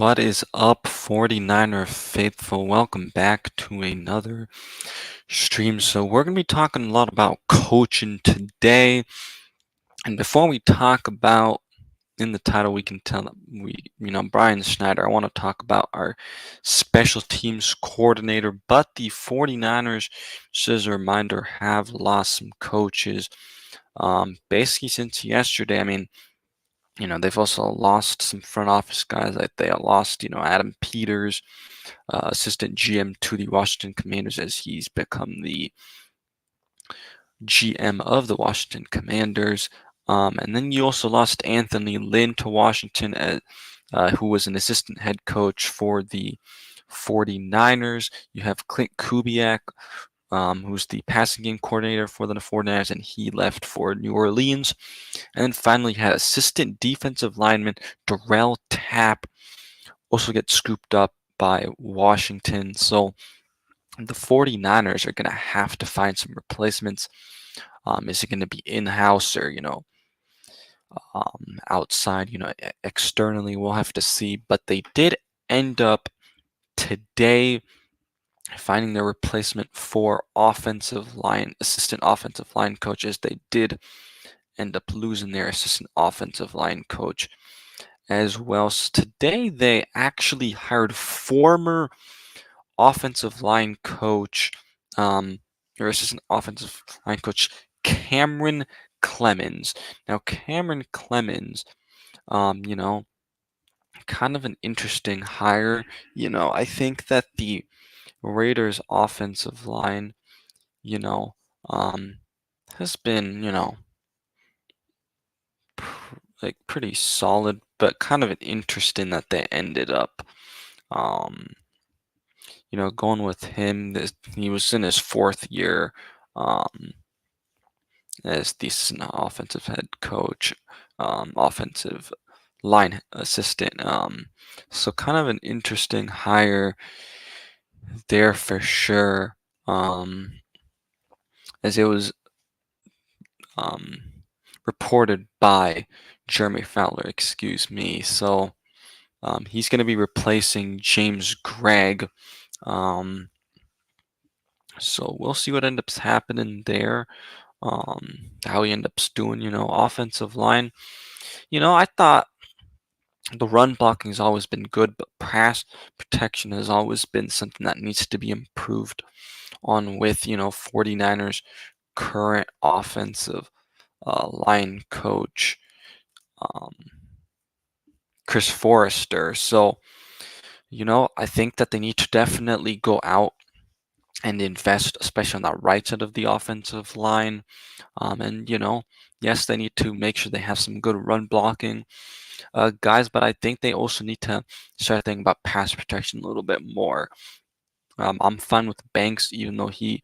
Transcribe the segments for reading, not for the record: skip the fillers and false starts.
What is up, 49er faithful? Welcome back to another stream. So we're going to be talking a lot about coaching today. And before we talk about, in the title, we can tell Brian Schneider, I want to talk about our special teams coordinator. But the 49ers, just as a reminder, have lost some coaches. Basically since yesterday. They've also lost some front office guys. Like they lost, Adam Peters, assistant GM to the Washington Commanders, as he's become the GM of the Washington Commanders. And then you also lost Anthony Lynn to Washington, who was an assistant head coach for the 49ers. You have Clint Kubiak, who's the passing game coordinator for the 49ers, and he left for New Orleans. And then finally, you had assistant defensive lineman Darrell Tapp also get scooped up by Washington. So the 49ers are going to have to find some replacements. Is it going to be in-house or, outside, externally? We'll have to see. But they did end up today finding their replacement for assistant offensive line coaches. They did end up losing their assistant offensive line coach as well. So today they actually hired former offensive line coach, or assistant offensive line coach Cameron Clemens. Now Cameron Clemens, kind of an interesting hire. I think that the Raiders offensive line, you know, um, has been, like pretty solid, but kind of an interesting that they ended up, um, going with him. He was in his fourth year, as the assistant offensive head coach, offensive line assistant. So kind of an interesting hire there for sure. As it was reported by Jeremy Fowler, excuse me. So he's going to be replacing James Gregg. So we'll see what ends up happening there. How he ends up doing, offensive line. I thought the run blocking has always been good, but pass protection has always been something that needs to be improved on with, 49ers current offensive line coach, um, Chris Forrester. So, I think that they need to definitely go out and invest, especially on that right side of the offensive line. And, yes, they need to make sure they have some good run blocking guys, but I think they also need to start thinking about pass protection a little bit more. I'm fine with Banks, even though he,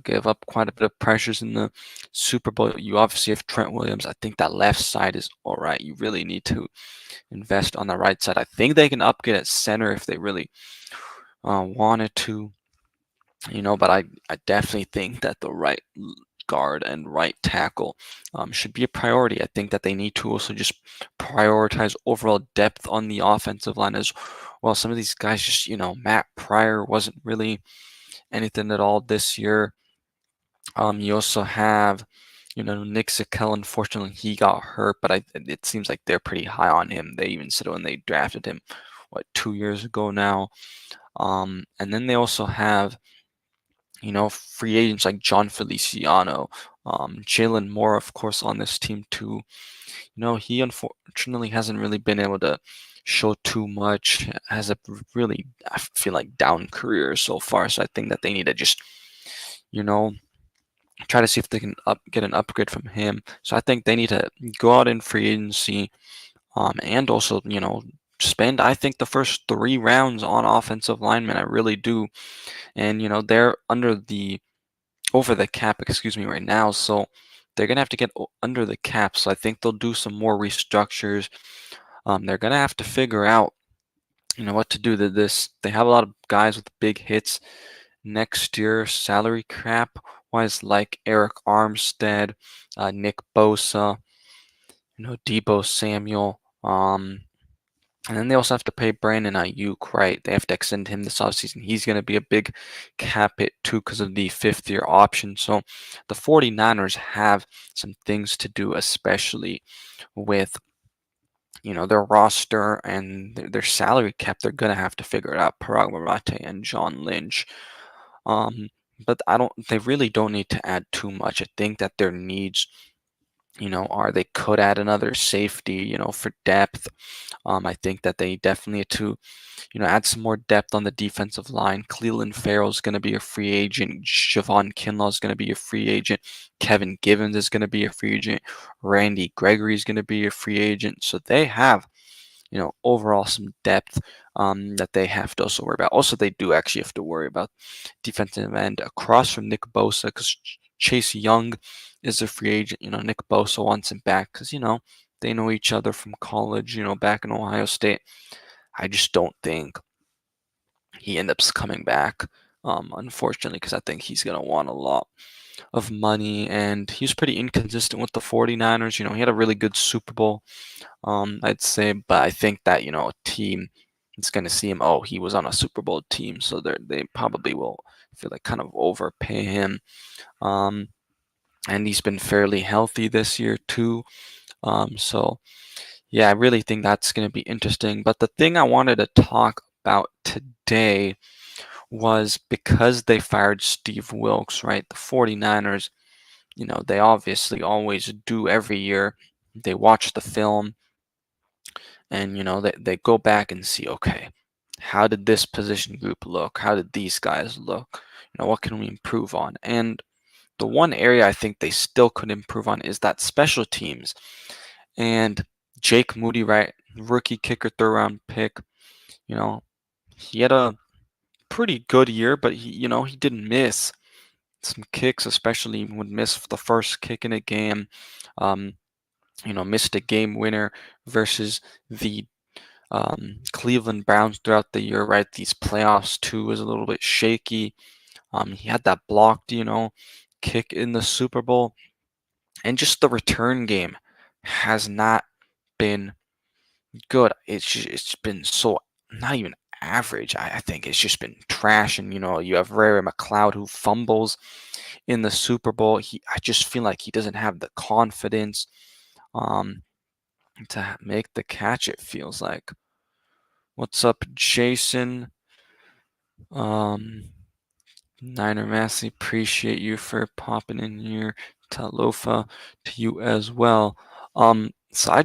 gave up quite a bit of pressures in the Super Bowl. You obviously have Trent Williams. I think that left side is all right. You really need to invest on the right side. I think they can upgrade at center if they really wanted to, but I definitely think that the right guard and right tackle should be a priority. I think that they need to also just prioritize overall depth on the offensive line as well. Some of these guys just, Matt Pryor wasn't really anything at all this year. You also have, Nick Zakelj. Unfortunately, he got hurt, but it seems like they're pretty high on him. They even said when they drafted him, 2 years ago now. And then they also have, free agents like John Feliciano, Jalen Moore, of course, on this team too. He unfortunately hasn't really been able to show too much. Has a really, I feel like, down career so far. So I think that they need to just, try to see if they can get an upgrade from him. So I think they need to go out in free agency, and also, spend, I think, the first 3 rounds on offensive linemen. I really do. And, they're over the cap, excuse me, right now. So they're going to have to get under the cap. So I think they'll do some more restructures. They're going to have to figure out, what to do to this. They have a lot of guys with big hits next year, salary cap wise, like Eric Armstead, Nick Bosa, Debo Samuel. And then they also have to pay Brandon Ayuk, right? They have to extend him this offseason. He's going to be a big cap hit too because of the fifth year option. So the 49ers have some things to do, especially with their roster and their salary cap. They're going to have to figure it out. Parag Marate and John Lynch. Um, but they really don't need to add too much. I think that their needs, are they could add another safety, for depth. I think that they definitely need to, add some more depth on the defensive line. Cleveland Farrell's going to be a free agent. Javon Kinlaw is going to be a free agent. Kevin Givens is going to be a free agent. Randy Gregory is going to be a free agent. So they have, overall some depth that they have to also worry about. Also, they do actually have to worry about defensive end across from Nick Bosa because Chase Young is a free agent. Nick Bosa wants him back because, they know each other from college, back in Ohio State. I just don't think he ends up coming back, unfortunately, because I think he's going to want a lot of money. And he was pretty inconsistent with the 49ers. He had a really good Super Bowl, I'd say, but I think that, a team is going to see him. Oh, he was on a Super Bowl team, so they probably will feel like kind of overpay him. Um, and he's been fairly healthy this year, too. So yeah, I really think that's going to be interesting. But the thing I wanted to talk about today was because they fired Steve Wilkes, right? The 49ers, they obviously always do every year. They watch the film and, they go back and see, okay, how did this position group look? How did these guys look? What can we improve on? And the one area I think they still could improve on is that special teams. And Jake Moody, right, rookie kicker, third round pick, you know, he had a pretty good year, but he didn't miss some kicks, especially would miss the first kick in a game. Um, missed a game winner versus the Cleveland Browns throughout the year, right? These playoffs too was a little bit shaky. He had that blocked, kick in the Super Bowl, and just the return game has not been good. It's been so not even average. I think it's just been trash. And you have Ray McLeod who fumbles in the Super Bowl. I just feel like he doesn't have the confidence um to make the catch. It feels like. What's up, Jason? Um, Niner Massey, appreciate you for popping in here. Talofa to you as well. So I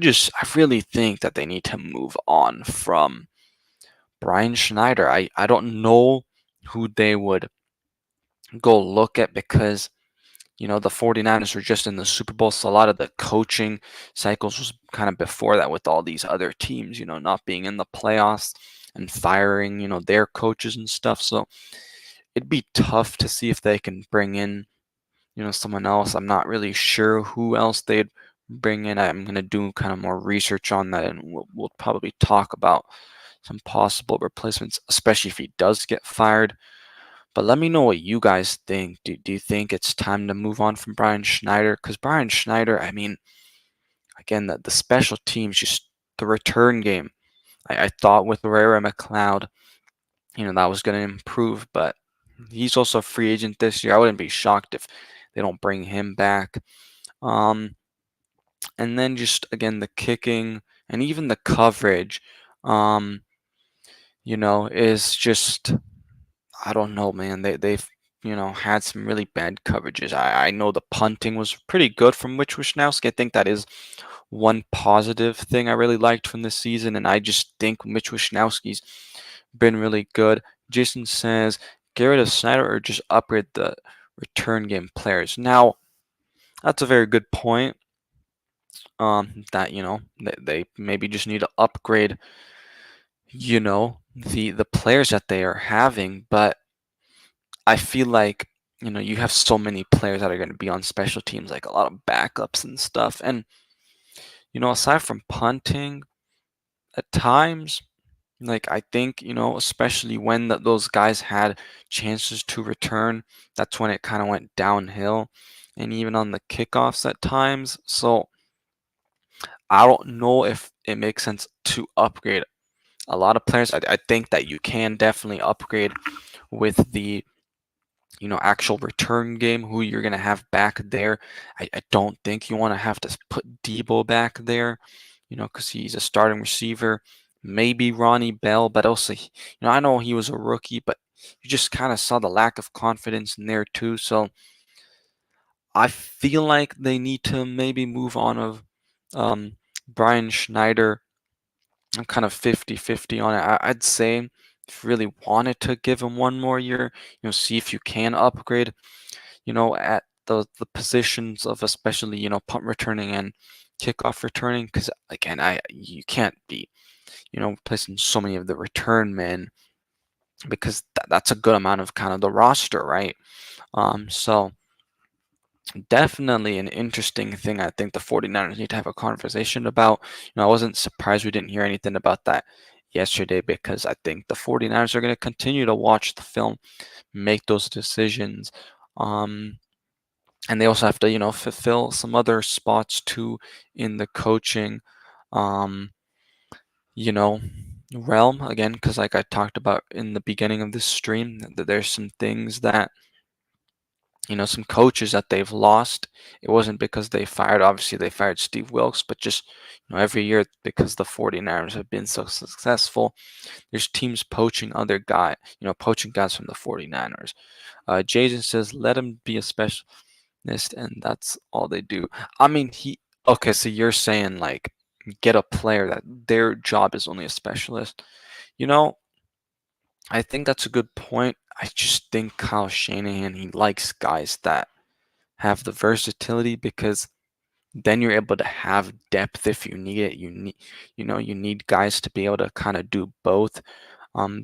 really think that they need to move on from Brian Schneider. I don't know who they would go look at because, the 49ers were just in the Super Bowl. So a lot of the coaching cycles was kind of before that with all these other teams, not being in the playoffs and firing, their coaches and stuff. So it'd be tough to see if they can bring in, someone else. I'm not really sure who else they'd bring in. I'm going to do kind of more research on that and we'll probably talk about some possible replacements, especially if he does get fired. But let me know what you guys think. Do you think it's time to move on from Brian Schneider? Because Brian Schneider, I mean, again, the special teams, just the return game. I thought with Ray McLeod, that was going to improve, but he's also a free agent this year. I wouldn't be shocked if they don't bring him back. Um, and then just again the kicking and even the coverage, um, is just I don't know, man. They've had some really bad coverages. I know the punting was pretty good from Mitch Wishnowsky. I think that is one positive thing I really liked from this season, and I just think Mitch Wishnowsky's been really good. Jason says, get rid of Snyder or just upgrade the return game players. Now, that's a very good point. That they maybe just need to upgrade, the players that they are having, but I feel like you have so many players that are going to be on special teams, like a lot of backups and stuff, and aside from punting, at times. Like I think, especially when those guys had chances to return, that's when it kind of went downhill, and even on the kickoffs at times. So I don't know if it makes sense to upgrade a lot of players. I think that you can definitely upgrade with the actual return game, who you're gonna have back there. I don't think you want to have to put Debo back there, because he's a starting receiver. Maybe Ronnie Bell, but also, I know he was a rookie, but you just kind of saw the lack of confidence in there too. So I feel like they need to maybe move on of Brian Schneider. I'm kind of 50-50 on it. I'd say if you really wanted to give him one more year, see if you can upgrade, at the positions of especially, punt returning and kickoff returning, because again, you can't be, placing so many of the return men, because that's a good amount of kind of the roster, right? So definitely an interesting thing I think the 49ers need to have a conversation about. I wasn't surprised we didn't hear anything about that yesterday, because I think the 49ers are going to continue to watch the film, make those decisions. And they also have to, fulfill some other spots too in the coaching, um, you know, realm again, because like I talked about in the beginning of this stream, that there's some things that, some coaches that they've lost. It wasn't because they fired, obviously they fired Steve Wilkes, but just, every year, because the 49ers have been so successful, there's teams poaching guys from the 49ers. Jason says, let him be a specialist, and that's all they do. I mean, okay, so you're saying like get a player that their job is only a specialist. You know, I think that's a good point. I just think Kyle Shanahan, he likes guys that have the versatility, because then you're able to have depth if you need it. You need guys to be able to kind of do both.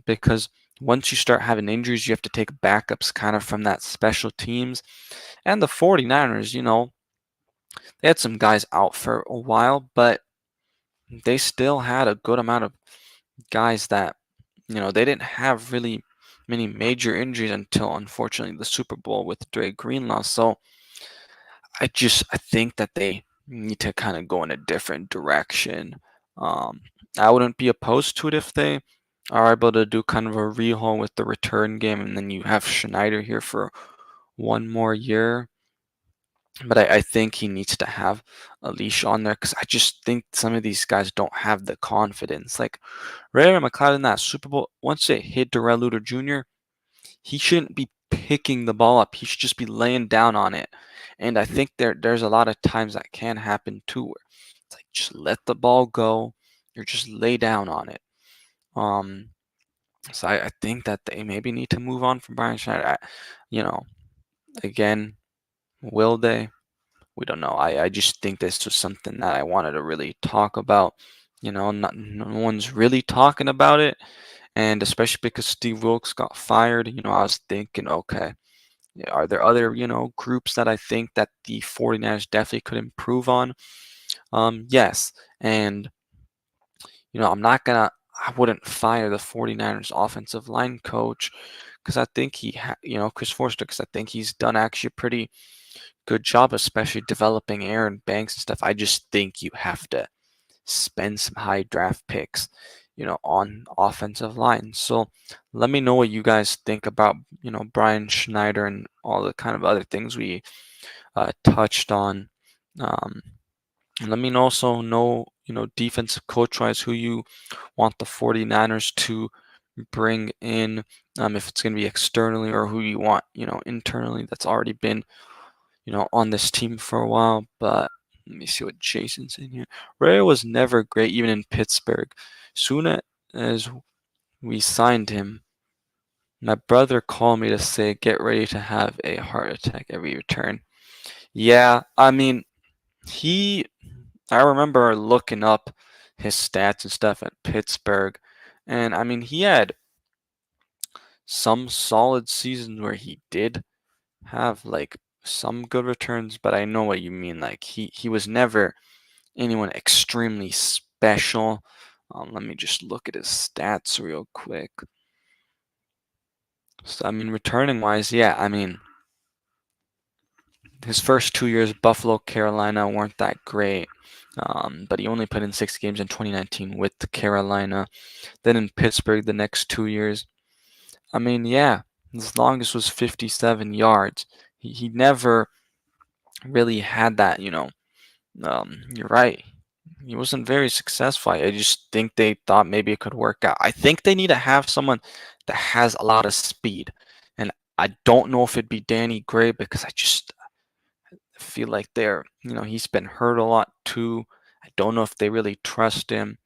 Because once you start having injuries, you have to take backups kind of from that special teams. And the 49ers, they had some guys out for a while, but they still had a good amount of guys that, they didn't have really many major injuries until, unfortunately, the Super Bowl with Dre Greenlaw. So I think that they need to kind of go in a different direction. Um, I wouldn't be opposed to it if they are able to do kind of a rehaul with the return game, and then you have Schneider here for one more year. But I think he needs to have a leash on there, because I just think some of these guys don't have the confidence. Like Ray McLeod in that Super Bowl, once it hit Darrell Luter Jr., he shouldn't be picking the ball up. He should just be laying down on it. And I think there's a lot of times that can happen too, where it's like just let the ball go, or just lay down on it. Um, so I think that they maybe need to move on from Brian Schneider. You know, again, will they? We don't know. I just think this was something that I wanted to really talk about. No one's really talking about it, and especially because Steve Wilkes got fired. I was thinking, okay, are there other groups that I think that the 49ers definitely could improve on? Yes, and I wouldn't fire the 49ers offensive line coach, because I think Chris Forster, because I think he's done actually a pretty good job, especially developing Aaron Banks and stuff. I just think you have to spend some high draft picks, on offensive line. So let me know what you guys think about, Brian Schneider and all the kind of other things we touched on. Um, and let me also know, defensive coach wise, who you want the 49ers to bring in, if it's going to be externally, or who you want, internally, that's already been on this team for a while. But let me see what Jason's in here. Ray was never great, even in Pittsburgh. Soon as we signed him, my brother called me to say, get ready to have a heart attack every return. Yeah, I mean, I remember looking up his stats and stuff at Pittsburgh, and I mean, he had some solid seasons where he did have like some good returns, but I know what you mean. Like he was never anyone extremely special. Let me just look at his stats real quick. So I mean, returning wise, yeah, I mean, his first 2 years, Buffalo, Carolina, weren't that great. But he only played in 6 games in 2019 with Carolina, then in Pittsburgh the next 2 years. I mean, yeah, his longest was 57 yards. He never really had that, you're right. He wasn't very successful. I just think they thought maybe it could work out. I think they need to have someone that has a lot of speed. And I don't know if it'd be Danny Gray because I just feel like he's been hurt a lot too. I don't know if they really trust him.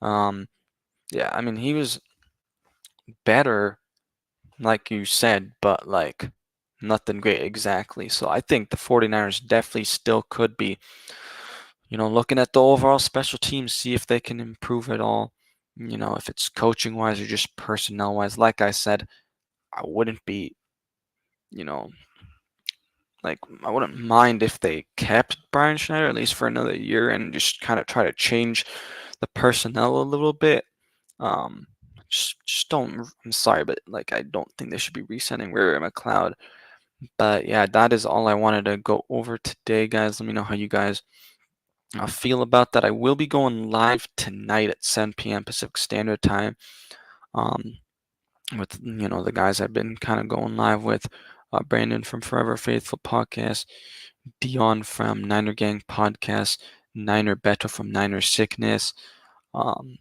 Um, yeah, I mean, he was better, like you said, but like nothing great exactly. So I think the 49ers definitely still could be, looking at the overall special teams, see if they can improve it all. If it's coaching wise or just personnel wise. Like I said, I wouldn't be, you know, like I wouldn't mind if they kept Brian Schneider at least for another year and just kind of try to change the personnel a little bit. Um, just don't. I'm sorry, but like I don't think they should be re-signing Ray McLeod. But yeah, that is all I wanted to go over today, guys. Let me know how you guys feel about that. I will be going live tonight at 7 p.m. Pacific Standard Time. Um, with the guys I've been kind of going live with, Brandon from Forever Faithful Podcast, Dion from Niner Gang Podcast, Niner Beto from Niner Sickness. Um,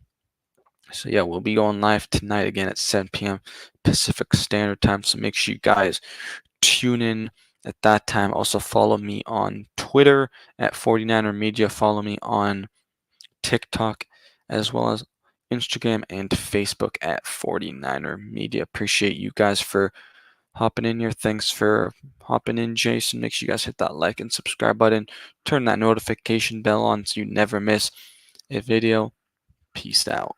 so yeah, we'll be going live tonight again at 7 p.m. Pacific Standard Time. So make sure you guys tune in at that time. Also follow me on Twitter at 49er Media. Follow me on TikTok as well as Instagram and Facebook at 49er Media. Appreciate you guys for hopping in here. Thanks for hopping in, Jason. Make sure you guys hit that like and subscribe button. Turn that notification bell on so you never miss a video. Peace out.